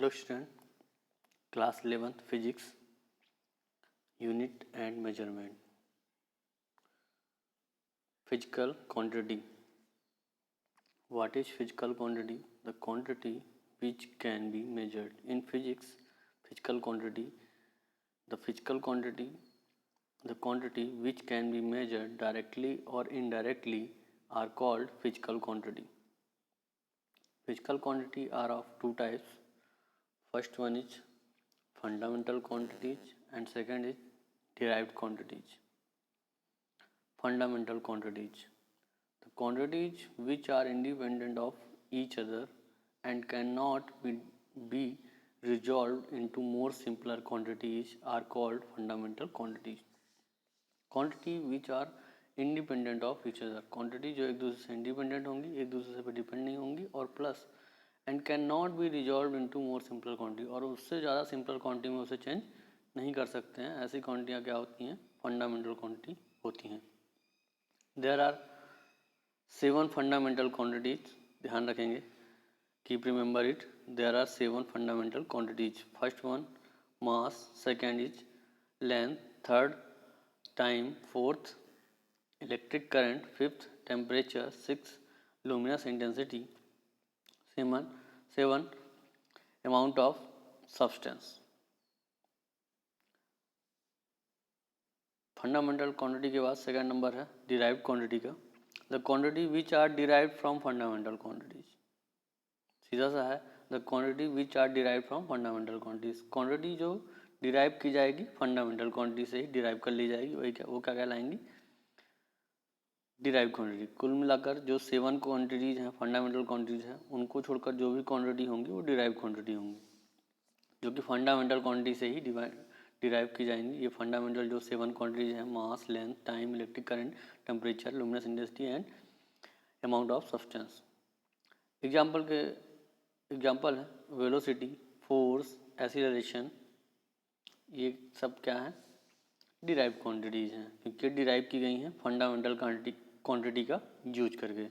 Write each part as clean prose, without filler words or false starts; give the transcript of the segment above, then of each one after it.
Hello student, class 11th physics, unit and measurement. Physical quantity. What is physical quantity? The quantity which can be measured. In physics, physical quantity, the quantity which can be measured directly or indirectly are called physical quantity. Physical quantity are of two types. First one is fundamental quantities and second is derived quantities. Fundamental quantities. The quantities which are independent of each other and cannot be resolved into more simpler quantities are called fundamental quantities. Quantity which are independent of each other, quantity जो एक दूसरे से independent होंगी, एक दूसरे से depend नहीं होंगी, और plus and can not be resolve into more simple quantity, और उससे ज़्यादा सिंपल क्वांटिटी में उसे चेंज नहीं कर सकते हैं. ऐसी क्वांटिटियाँ क्या होती हैं? फंडामेंटल क्वांटिटी होती हैं. There are 7 fundamental quantities. ध्यान रखेंगे, keep remember it. There are 7 fundamental quantities. First one mass, second is length, third time, fourth electric current, fifth temperature, sixth luminous intensity, seven amount of substance. Fundamental quantity के बाद second number है derived quantity का. The quantity which are derived from fundamental quantities. सीधा सा है, the quantity which are derived from fundamental quantities. Quantity जो derive की जाएगी फंडामेंटल क्वांटिटी से ही डिराइव कर ली जाएगी, वही वो क्या कहलाएंगी? Derive quantity. कुल मिलाकर जो 7 क्वांटिटीज हैं फंडामेंटल क्वांटिटीज हैं, उनको छोड़कर जो भी क्वांटिटी होंगी वो डिराइव क्वांटिटी होंगी, जो कि फंडामेंटल क्वांटिटी से ही डिराइव की जाएंगी. ये फंडामेंटल जो 7 क्वांटिटीज हैं, mass, length, time, electric current, temperature, luminous intensity and amount of substance. Example है वेलोसिटी, फोर्स, एक्सीलरेशन. ये सब क्या है? डिराइव क्वांटिटीज हैं, क्योंकि डिराइव की गई हैं फंडामेंटल क्वांटिटी का यूज करके.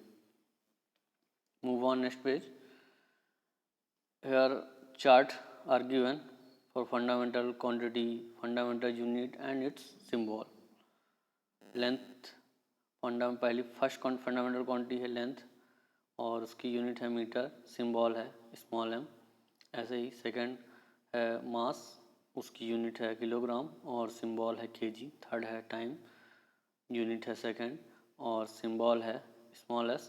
Move on next page. Here chart are given for fundamental quantity, fundamental unit and its symbol. Length पहली फर्स्ट फंडामेंटल क्वांटिटी है लेंथ, और उसकी यूनिट है मीटर, सिंबल है स्मॉल m. ऐसे ही सेकंड है मास, उसकी यूनिट है किलोग्राम और सिंबल है kg. थर्ड है टाइम, यूनिट है सेकंड और सिंबल है स्मॉल s.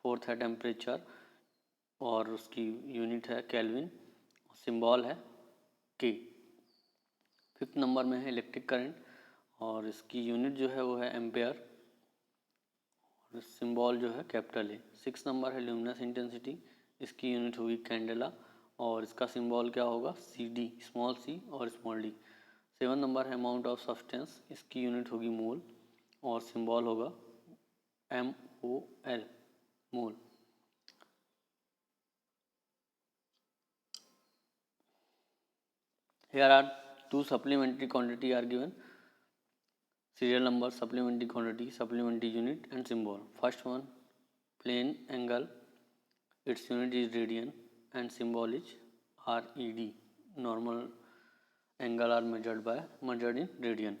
फोर्थ है टेम्परेचर और उसकी यूनिट है केल्विन, सिंबल है K. फिफ्थ नंबर में है इलेक्ट्रिक करंट और इसकी यूनिट जो है वो है एम्पेयर और सिंबल जो है कैपिटल A. सिक्स नंबर है ल्यूमिनस इंटेंसिटी, इसकी यूनिट होगी कैंडेला और इसका सिंबल क्या होगा? CD, स्मॉल c और स्मॉल d. सेवन नंबर है अमाउंट ऑफ सब्सटेंस, इसकी यूनिट होगी मोल और सिंबल होगा MOL, mole. Here are 2 supplementary quantity are given. Serial number, supplementary quantity, supplementary unit and symbol. First one plane angle, its unit is radian and symbol is RED. Normal angle are measured in radian.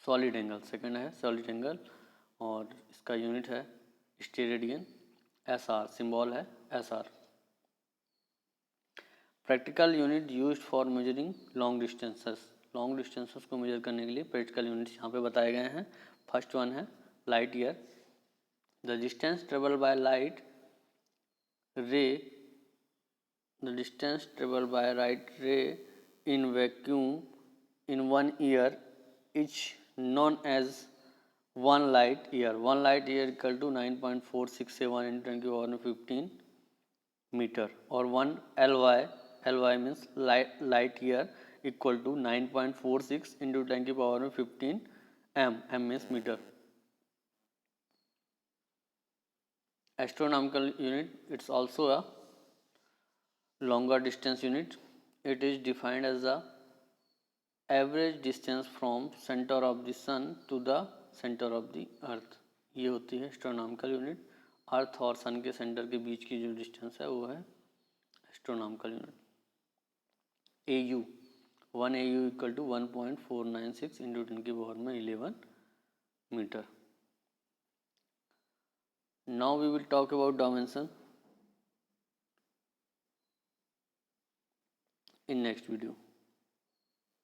Solid angle, second है solid angle और इसका unit है steradian, SR, symbol है SR. Practical unit used for measuring long distances. Long distances को major करने के लिए practical units यहाँ पे बताए गए हैं. फर्स्ट वन है light year. The distance travel by light ray in vacuum in 1 year is known as 1 light year. 1 light year equal to 9.467 into 10 to the power 15 meter, और 1 ly means light year equal to 9.46 into 10 to the power 15 m means meter. Astronomical unit, it's also a longer distance unit. It is defined as the average distance from center of the sun to the center of the earth. ये होती है astronomical unit. अर्थ और सन के centre के बीच की जो distance है वो है astronomical unit. AU, 1 AU equal to 1.496 into 10 की पावर में 11 meter. Now we will talk about dimension in next video.